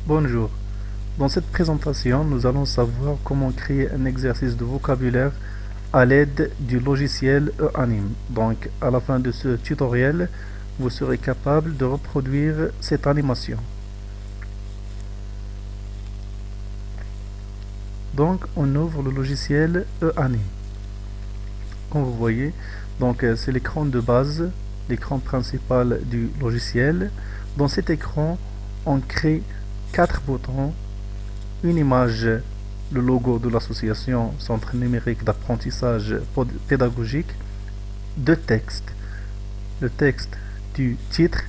Bonjour. Dans cette présentation, nous allons savoir comment créer un exercice de vocabulaire à l'aide du logiciel eAnim. Donc, à la fin de ce tutoriel, vous serez capable de reproduire cette animation. Donc, on ouvre le logiciel eAnim. Comme vous voyez, donc c'est l'écran de base, l'écran principal du logiciel. Dans cet écran, on crée 4 boutons, une image, le logo de l'association Centre numérique d'apprentissage pédagogique, 2 textes, le texte du titre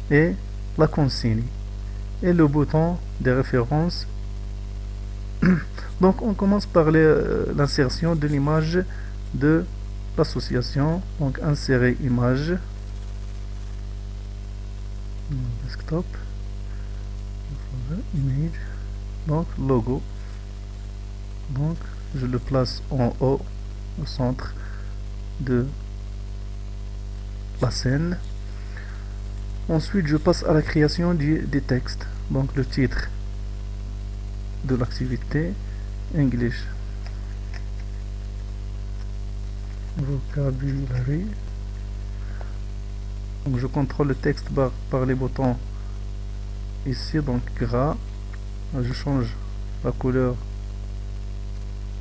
et la consigne, et le bouton de référence. Donc on commence par l'insertion de l'image de l'association. Donc insérer image, desktop, image, donc logo. Donc je le place en haut au centre de la scène. Ensuite je passe à la création des textes. Donc le titre de l'activité, English Vocabulary. Donc je contrôle le texte par les boutons ici, donc gras. Je change la couleur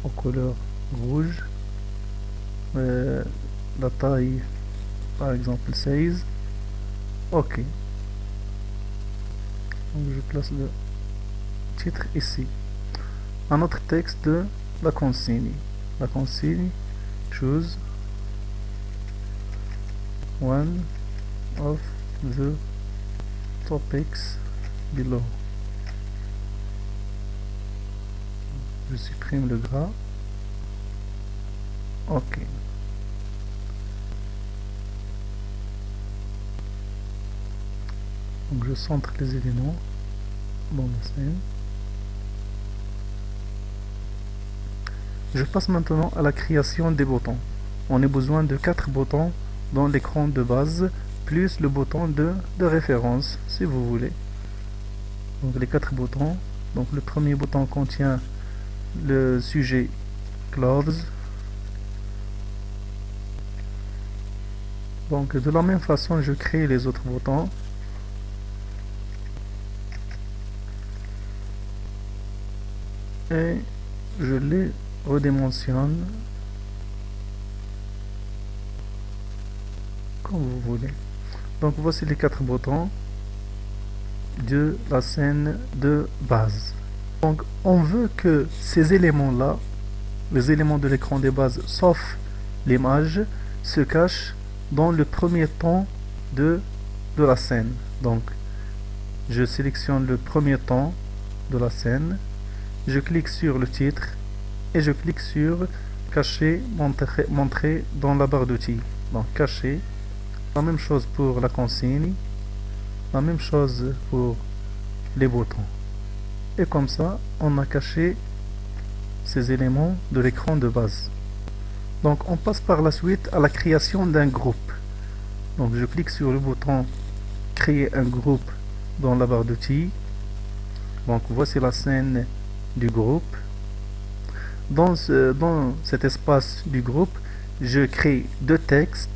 en couleur rouge, la taille par exemple 16. Ok, donc je place le titre ici. Un autre texte de la consigne, choose one of the topics below. Je supprime le gras. Ok. Donc je centre les éléments dans la scène. Je passe maintenant à la création des boutons. On a besoin de 4 boutons dans l'écran de base, plus le bouton de référence, si vous voulez. Donc les 4 boutons. Donc le premier bouton contient le sujet clothes. Donc de la même façon, je crée les autres boutons. Et je les redimensionne comme vous voulez. Donc voici les 4 boutons de la scène de base. Donc on veut que ces éléments là, les éléments de l'écran de base sauf l'image, se cachent dans le premier temps de la scène. Donc je sélectionne le premier temps de la scène, je clique sur le titre et je clique sur cacher, montrer dans la barre d'outils. Donc cacher, la même chose pour la consigne, la même chose pour les boutons. Et comme ça, on a caché ces éléments de l'écran de base. Donc on passe par la suite à la création d'un groupe. Donc je clique sur le bouton créer un groupe dans la barre d'outils. Donc voici la scène du groupe. Dans cet espace du groupe, je crée 2 textes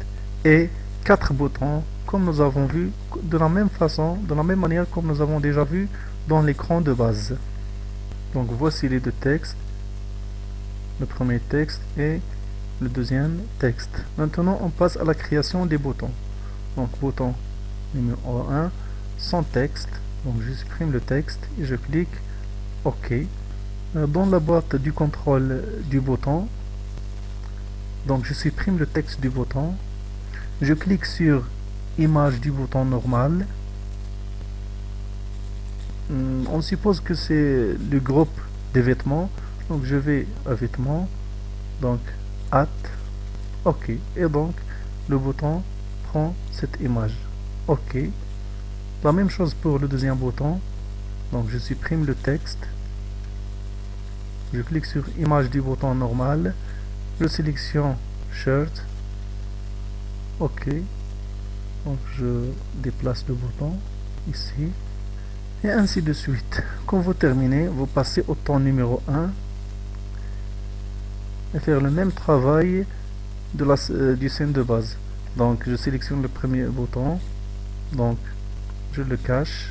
et 4 boutons, comme nous avons vu, de la même façon, de la même manière comme nous avons déjà vu dans l'écran de base. Donc voici les 2 textes, le premier texte et le deuxième texte. Maintenant on passe à la création des boutons. Donc bouton numéro 1, sans texte. Donc je supprime le texte et je clique OK. Dans la boîte du contrôle du bouton, donc je supprime le texte du bouton, je clique sur image du bouton normal. On suppose que c'est le groupe des vêtements, donc je vais à vêtements, donc at, OK, et donc le bouton prend cette image. OK. La même chose pour le deuxième bouton, donc je supprime le texte. Je clique sur image du bouton normal, je sélectionne shirt, OK, donc je déplace le bouton ici Et ainsi de suite. Quand vous terminez, vous passez au temps numéro 1 et faire le même travail du scène de base. Donc je sélectionne le premier bouton, donc je le cache.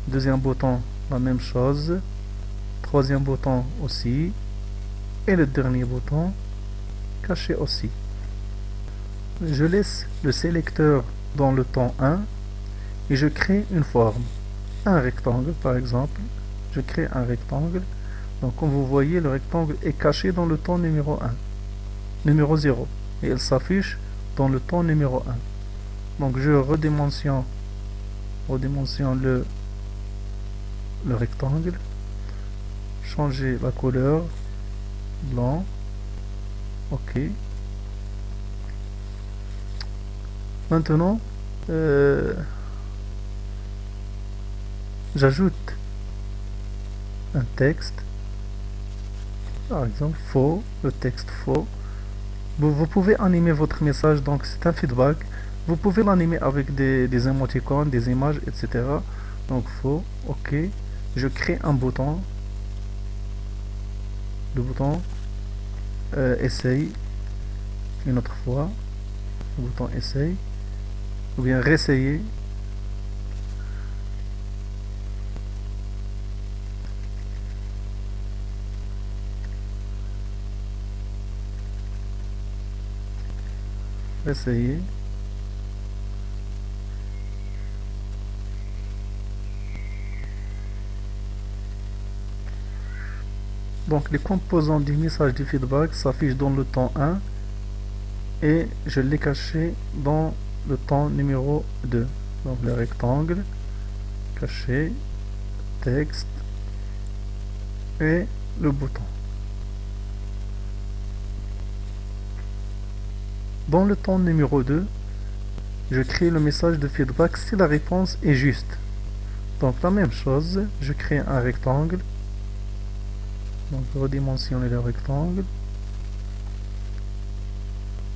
Deuxième bouton, la même chose. Troisième bouton aussi. Et le dernier bouton, caché aussi. Je laisse le sélecteur dans le temps 1 et je crée une forme. Un rectangle par exemple. Je crée un rectangle. Donc comme vous voyez, le rectangle est caché dans le temps numéro 1. Numéro 0. Et il s'affiche dans le temps numéro 1. Donc je redimensionne le rectangle. Changer la couleur. Blanc. Ok. Maintenant, j'ajoute un texte. Par exemple, faux. Le texte faux. Vous pouvez animer votre message, donc c'est un feedback. Vous pouvez l'animer avec des émoticônes, des images, etc. Donc faux, ok. Je crée un bouton. Le bouton essaye une autre fois. Le bouton essaye. Ou bien réessayer. Réessayer. Donc les composants du message du feedback s'affichent dans le temps 1 et je l'ai caché dans le temps numéro 2. Donc le rectangle, caché, texte et le bouton. Dans le temps numéro 2, je crée le message de feedback si la réponse est juste. Donc la même chose, je crée un rectangle. Donc redimensionner le rectangle.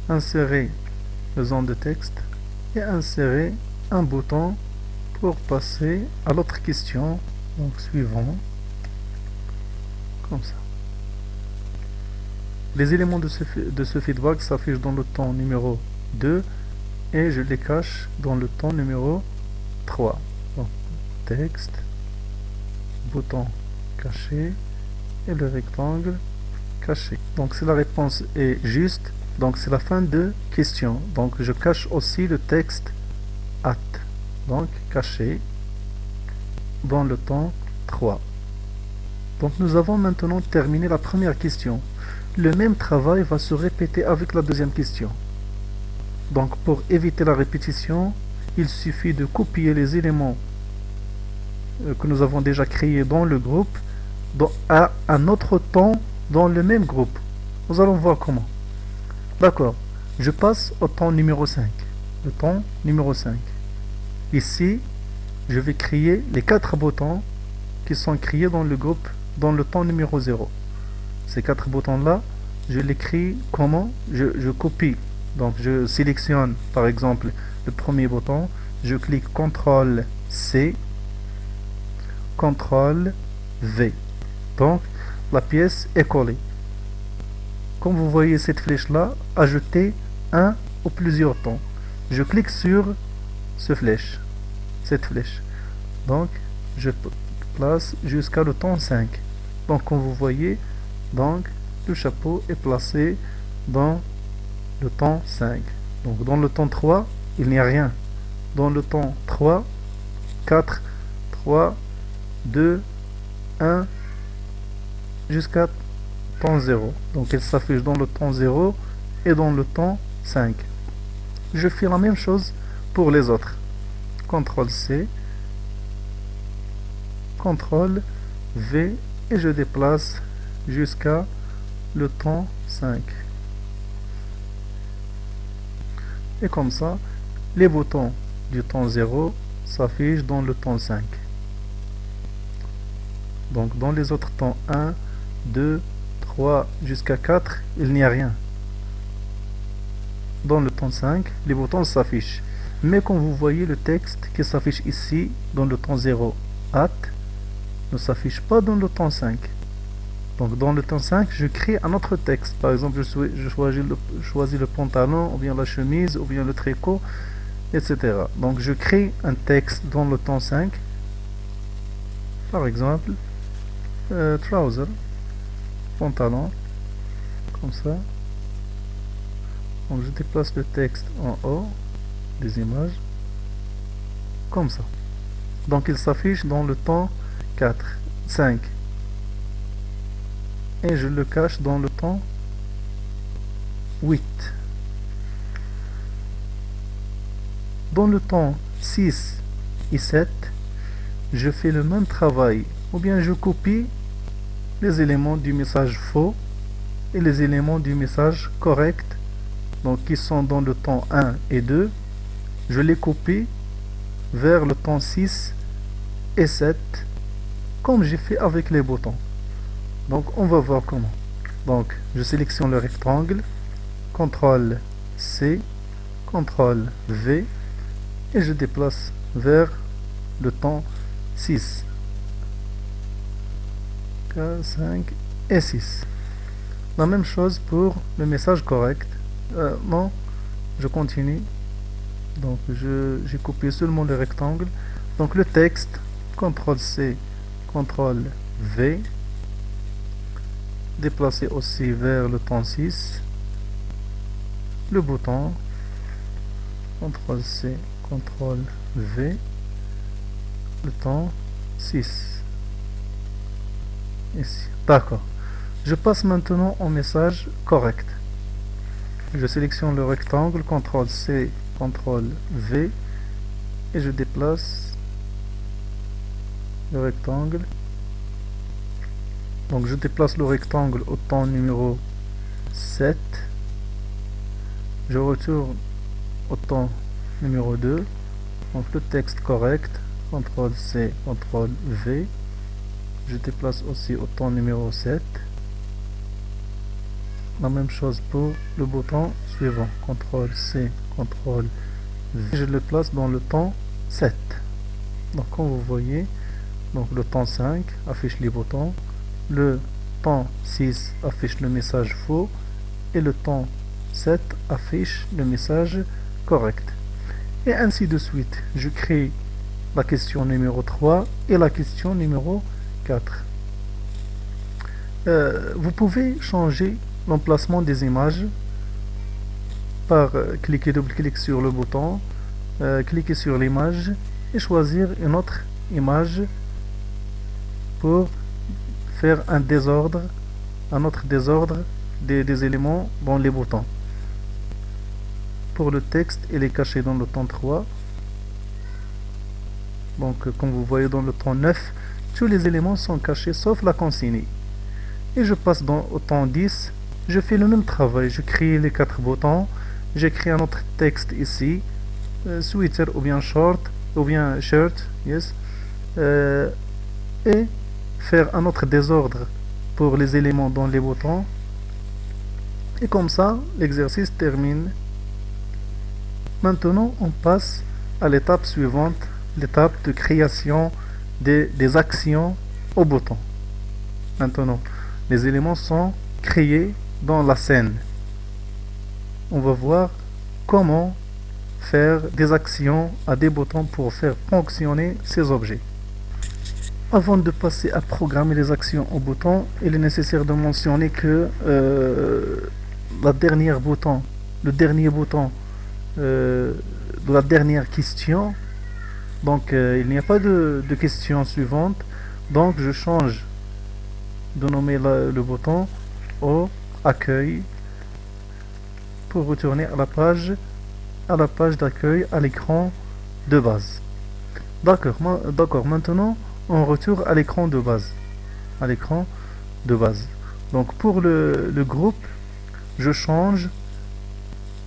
Insérer le zone de texte et insérer un bouton pour passer à l'autre question. Donc suivant. Comme ça. Les éléments de ce feedback s'affichent dans le temps numéro 2 et je les cache dans le temps numéro 3. Donc, texte, bouton caché et le rectangle caché. Donc si la réponse est juste, donc c'est la fin de question. Donc je cache aussi le texte at. Donc caché dans le temps 3. Donc nous avons maintenant terminé la première question. Le même travail va se répéter avec la deuxième question. Donc pour éviter la répétition, il suffit de copier les éléments que nous avons déjà créés dans le groupe à un autre temps dans le même groupe. Nous allons voir comment. D'accord. Je passe au temps numéro 5. Le temps numéro 5. Ici, je vais créer les 4 boutons qui sont créés dans le groupe dans le temps numéro 0. Ces 4 boutons-là, je les crée comment? Je copie. Donc je sélectionne par exemple le premier bouton. Je clique CTRL C, CTRL V. Donc la pièce est collée. Comme vous voyez cette flèche là, ajouter un ou plusieurs temps. Je clique sur cette flèche. Donc je place jusqu'à le temps 5. Donc comme vous voyez, donc le chapeau est placé dans le temps 5. Donc dans le temps 3, il n'y a rien. Dans le temps 3, 4, 3, 2, 1, jusqu'à temps 0. Donc elle s'affiche dans le temps 0 et dans le temps 5. Je fais la même chose pour les autres. CTRL C, CTRL V et je déplace jusqu'à le temps 5. Et comme ça, les boutons du temps 0 s'affichent dans le temps 5. Donc dans les autres temps 1, 2, 3 jusqu'à 4, il n'y a rien. Dans le temps 5, les boutons s'affichent. Mais quand vous voyez le texte qui s'affiche ici dans le temps 0, at ne s'affiche pas dans le temps 5. Donc dans le temps 5, je crée un autre texte. Par exemple, je choisis le pantalon, ou bien la chemise, ou bien le tricot, etc. Donc je crée un texte dans le temps 5. Par exemple, trouser, pantalon, comme ça. Donc je déplace le texte en haut des images, comme ça. Donc il s'affiche dans le temps 4, 5. Et je le cache dans le temps 8. Dans le temps 6 et 7, je fais le même travail, ou bien je copie les éléments du message faux et les éléments du message correct, donc qui sont dans le temps 1 et 2, je les copie vers le temps 6 et 7, comme j'ai fait avec les boutons. Donc on va voir comment. Donc je sélectionne le rectangle, CTRL C, CTRL V, et je déplace vers le temps 6, 4, 5 et 6. La même chose pour le message correct. Non, je continue. Donc j'ai copié seulement le rectangle. Donc le texte, CTRL C, CTRL V, déplacer aussi vers le temps 6. Le bouton, CTRL C, CTRL V, le temps 6. Ici. D'accord. Je passe maintenant au message correct. Je sélectionne le rectangle, CTRL C, CTRL V, et je déplace le rectangle. Donc je déplace le rectangle au temps numéro 7. Je retourne au temps numéro 2. Donc le texte correct, CTRL C, CTRL V. Je déplace aussi au temps numéro 7. La même chose pour le bouton suivant, CTRL C, CTRL V. Je le place dans le temps 7. Donc comme vous voyez, donc le temps 5 affiche les boutons, le temps 6 affiche le message faux et le temps 7 affiche le message correct. Et ainsi de suite. Je crée la question numéro 3 et la question numéro 4. Vous pouvez changer l'emplacement des images par double-clic sur le bouton, cliquer sur l'image et choisir une autre image pour faire un autre désordre des éléments dans les boutons. Pour le texte, il est caché dans le temps 3. Donc comme vous voyez dans le temps 9, tous les éléments sont cachés sauf la consigne. Et je passe au temps 10. Je fais le même travail, je crée les 4 boutons, j'écris un autre texte ici, sweater ou bien short ou bien shirt, yes, et faire un autre désordre pour les éléments dans les boutons. Et comme ça, l'exercice termine. Maintenant, on passe à l'étape suivante, l'étape de création des actions au bouton. Maintenant, les éléments sont créés dans la scène. On va voir comment faire des actions à des boutons pour faire fonctionner ces objets. Avant de passer à programmer les actions au bouton, il est nécessaire de mentionner que le dernier bouton de la dernière question, donc il n'y a pas de question suivante, donc je change de nommer le bouton au accueil pour retourner à la page d'accueil à l'écran de base. D'accord, maintenant on retourne à l'écran de base. Donc pour le groupe, je change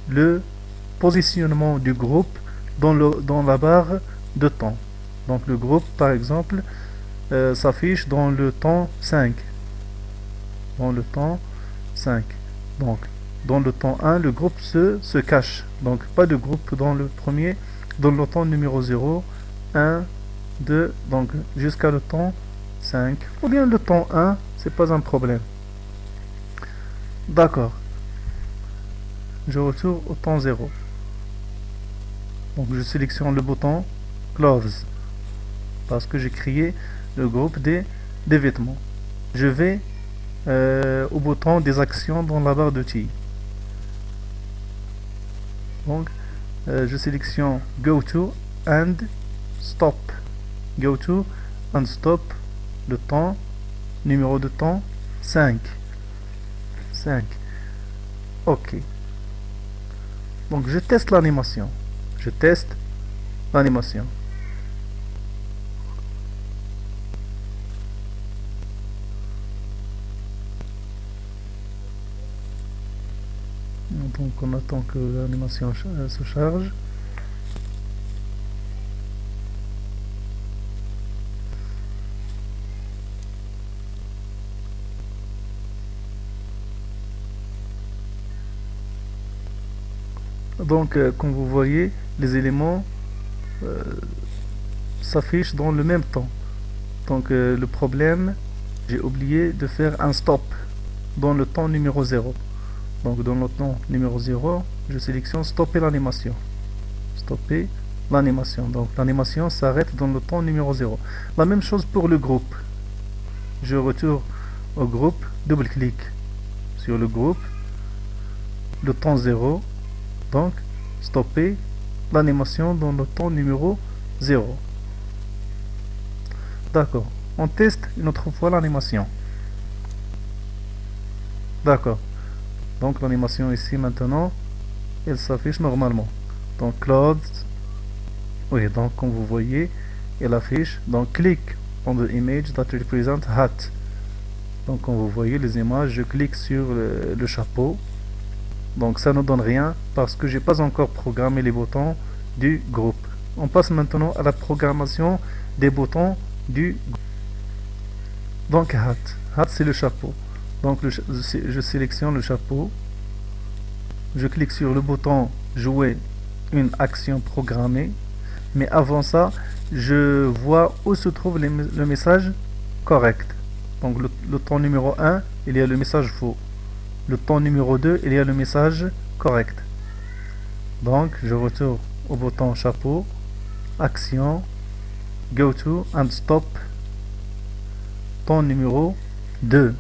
le positionnement du groupe dans la barre de temps. Donc le groupe par exemple s'affiche dans le temps 5. Donc dans le temps 1, le groupe se cache. Donc pas de groupe dans le temps numéro 0, 1, 2, donc jusqu'à le temps 5, ou bien le temps 1, c'est pas un problème. D'accord. Je retourne au temps 0. Donc je sélectionne le bouton Clothes, parce que j'ai créé le groupe des vêtements. Je vais au bouton des actions dans la barre d'outils. Donc je sélectionne Go to and Stop. Go to and Stop, le temps, numéro de temps 5. Ok. Donc je teste l'animation. Donc on attend que l'animation se charge. Donc comme vous voyez, les éléments s'affichent dans le même temps. Donc le problème, j'ai oublié de faire un stop dans le temps numéro 0. Donc dans le temps numéro 0, je sélectionne stopper l'animation. Stopper l'animation. Donc l'animation s'arrête dans le temps numéro 0. La même chose pour le groupe. Je retourne au groupe, double-clic sur le groupe, le temps 0. Donc stopper l'animation dans le temps numéro 0. D'accord. On teste une autre fois l'animation. D'accord. Donc l'animation ici maintenant, elle s'affiche normalement. Donc clothes. Oui, donc comme vous voyez, elle affiche. Donc click on the image that represent hat. Donc comme vous voyez les images, je clique sur le chapeau. Donc ça ne donne rien parce que j'ai pas encore programmé les boutons du groupe. On passe maintenant à la programmation des boutons du groupe. Donc hat c'est le chapeau. Donc je sélectionne le chapeau. Je clique sur le bouton jouer une action programmée. Mais avant ça, je vois où se trouve le message correct. Donc le temps numéro 1, il y a le message faux. Le temps numéro 2, il y a le message correct. Donc je retourne au bouton chapeau, action, go to and stop, temps numéro 2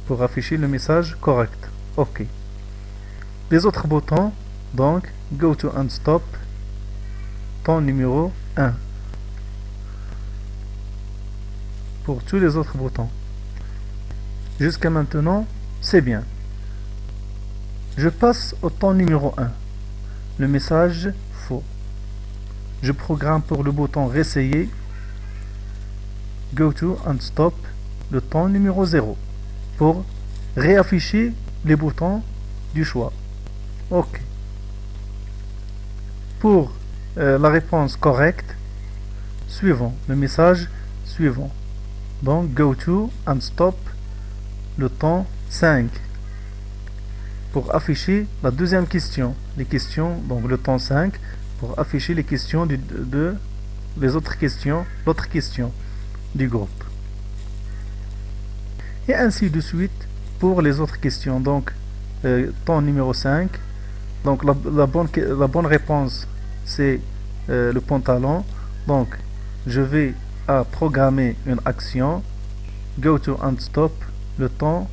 pour afficher le message correct. Ok. Les autres boutons, donc go to and stop, temps numéro 1 pour tous les autres boutons. Jusqu'à maintenant, c'est bien. Je passe au temps numéro 1, le message faux. Je programme pour le bouton réessayer, go to and stop, le temps numéro 0 pour réafficher les boutons du choix. Ok. Pour la réponse correcte, suivant, le message suivant. Donc go to and stop, le temps 5 pour afficher la deuxième question. Les questions, donc le temps 5 pour afficher les questions les autres questions, l'autre question du groupe. Et ainsi de suite pour les autres questions. Donc temps numéro 5. Donc la bonne réponse c'est le pantalon. Donc je vais à programmer une action, go to and stop, le temps.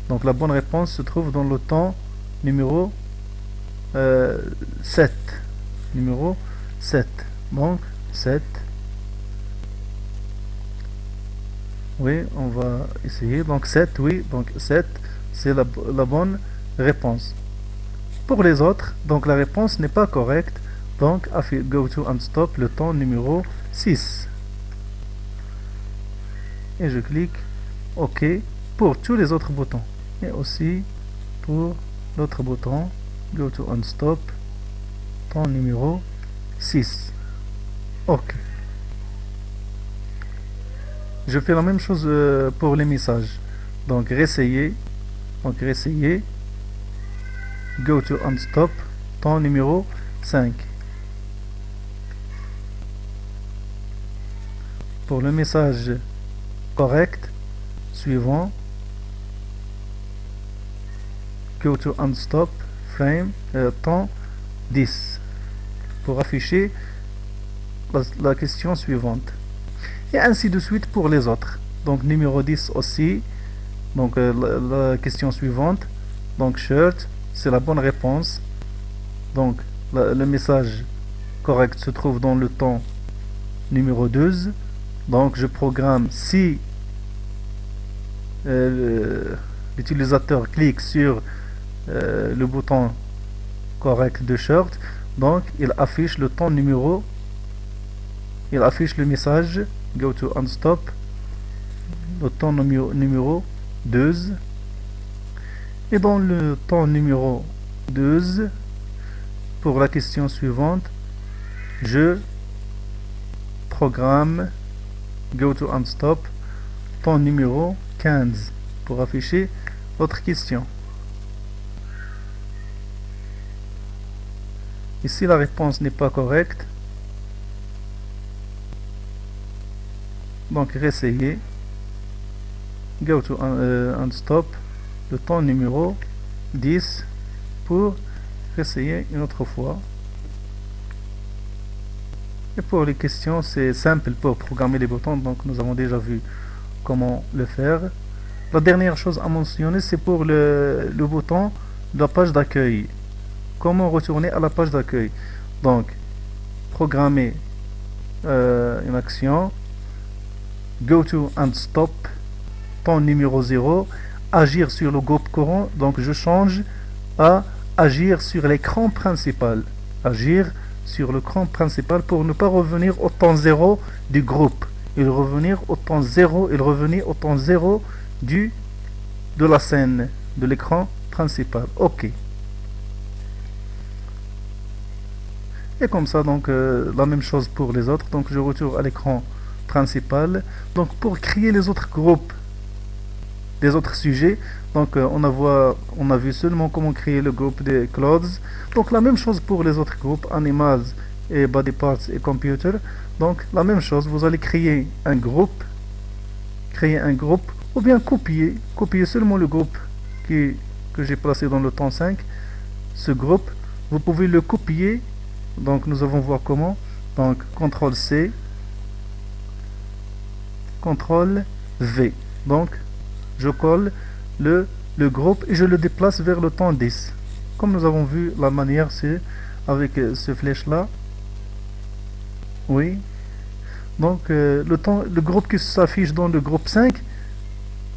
Donc la bonne réponse se trouve dans le temps numéro 7. Numéro 7. Donc 7. Oui, on va essayer. Donc 7, oui. Donc 7, c'est la bonne réponse. Pour les autres, donc la réponse n'est pas correcte. Donc go to and stop, le temps numéro 6. Et je clique OK pour tous les autres boutons. Et aussi pour l'autre bouton, go to and stop, temps numéro 6. OK. Je fais la même chose pour les messages. Donc réessayer. Donc réessayer. Go to and stop, temps numéro 5. pour le message correct suivant, go to unstop frame temps 10 pour afficher la question suivante, et ainsi de suite pour les autres. Donc numéro 10 aussi, donc la question suivante, donc shirt, c'est la bonne réponse. Donc le message correct se trouve dans le temps numéro 12. Donc je programme, si l'utilisateur clique sur le bouton correct de shirt, donc il affiche le temps numéro, il affiche le message go to unstop, le temps numéro 12. Et dans le temps numéro 12, pour la question suivante, je programme go to unstop temps numéro 15 pour afficher votre question. Et si la réponse n'est pas correcte, donc réessayez go to unstop le temps numéro 10 pour essayer une autre fois. Et pour les questions, c'est simple pour programmer les boutons, donc nous avons déjà vu comment le faire. La dernière chose à mentionner, c'est pour le bouton de la page d'accueil. Comment retourner à la page d'accueil? Donc programmer une action go to unstop temps numéro 0, agir sur le groupe courant. Donc je change à agir sur l'écran principal, agir sur l'écran principal pour ne pas revenir au temps 0 du groupe, il revenir au temps 0, il revenir au temps 0 de la scène, de l'écran principal. Ok. Et comme ça, donc la même chose pour les autres. Donc je retourne à l'écran principal. Donc pour créer les autres groupes, les autres sujets, donc on a vu seulement comment créer le groupe des clouds. Donc la même chose pour les autres groupes, animals et body parts et computer. Donc la même chose, vous allez créer un groupe, ou bien copier seulement le groupe que j'ai placé dans le temps 5. Ce groupe, vous pouvez le copier. Donc nous allons voir comment. Donc CTRL C, CTRL V. Donc je colle le groupe et je le déplace vers le temps 10. Comme nous avons vu, la manière c'est avec ce flèche là. Oui. Donc le groupe qui s'affiche dans le groupe 5,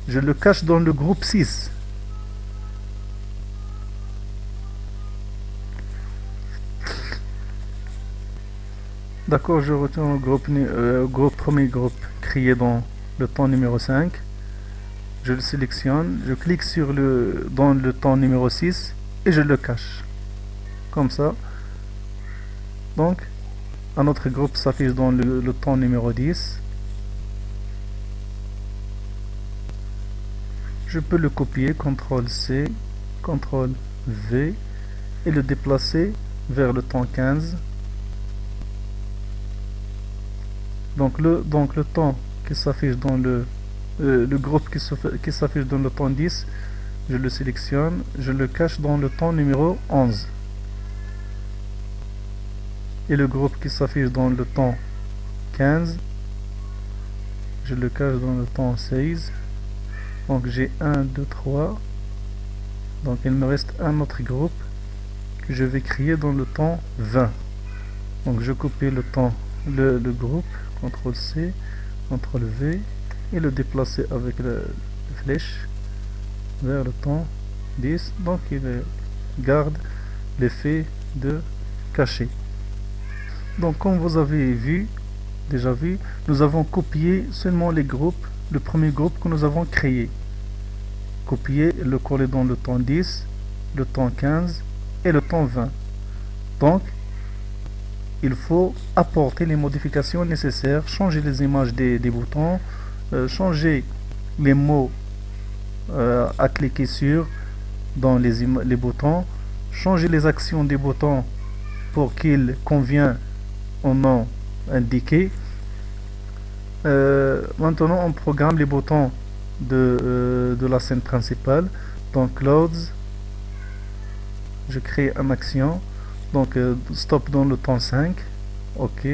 je le cache dans le groupe 6. D'accord, je retourne au premier groupe créé dans le temps numéro 5. Je le sélectionne, je clique dans le temps numéro 6 et je le cache. Comme ça. Donc, un autre groupe s'affiche dans le temps numéro 10. Je peux le copier, CTRL C, CTRL V et le déplacer vers le temps 15. Donc le temps qui s'affiche dans le groupe qui s'affiche dans le temps 10, je le sélectionne, je le cache dans le temps numéro 11. Et le groupe qui s'affiche dans le temps 15, je le cache dans le temps 16. Donc j'ai 1, 2, 3. Donc il me reste un autre groupe que je vais créer dans le temps 20. Donc je copie le groupe, CTRL C, CTRL V, et le déplacer avec la flèche vers le temps 10. Donc il garde l'effet de cacher. Donc comme vous avez déjà vu, nous avons copié seulement les groupes, le premier groupe que nous avons créé. Copier et le coller dans le temps 10, le temps 15 et le temps 20. Donc il faut apporter les modifications nécessaires, changer les images des boutons, changer les mots à cliquer sur dans les boutons, changer les actions des boutons pour qu'ils conviennent au nom indiqué, Maintenant, on programme les boutons de la scène principale. Donc, loads, je crée une action. Donc, stop dans le temps 5. OK.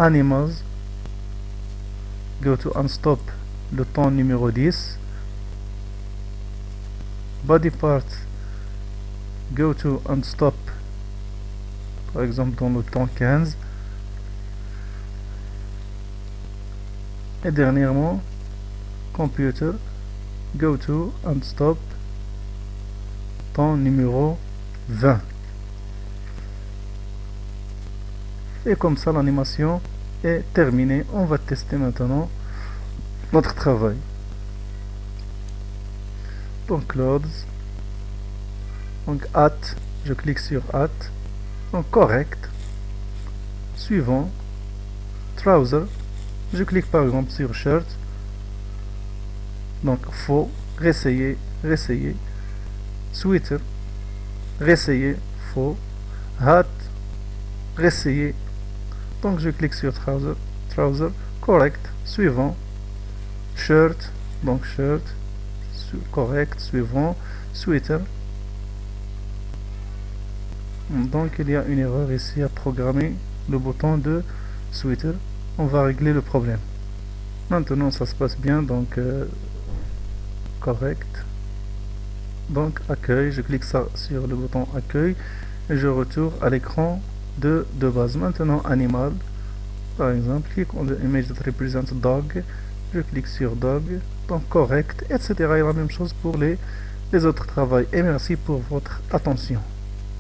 Animals, go to unstop, le temps numéro 10. Body part, go to unstop, par exemple dans le temps 15. Et dernièrement, computer, go to unstop, temps numéro 20. Et comme ça, l'animation est terminée. On va tester maintenant notre travail. Donc, loads. Donc, at. Je clique sur at. Donc, correct. Suivant. Trouser. Je clique par exemple sur shirt. Donc, faux. Réessayer. Réessayer. Sweater. Réessayer. Faux. Hat. Réessayer. Donc je clique sur trouser, correct, suivant, shirt, donc shirt, correct, suivant, sweater. Donc il y a une erreur ici à programmer le bouton de sweater. On va régler le problème. Maintenant ça se passe bien, donc correct. Donc accueil, je clique ça sur le bouton accueil et je retourne à l'écran de base. Maintenant animal, par exemple, clique on the image that represents dog, je clique sur dog, donc correct, etc. Et la même chose pour les autres travaux. Et merci pour votre attention.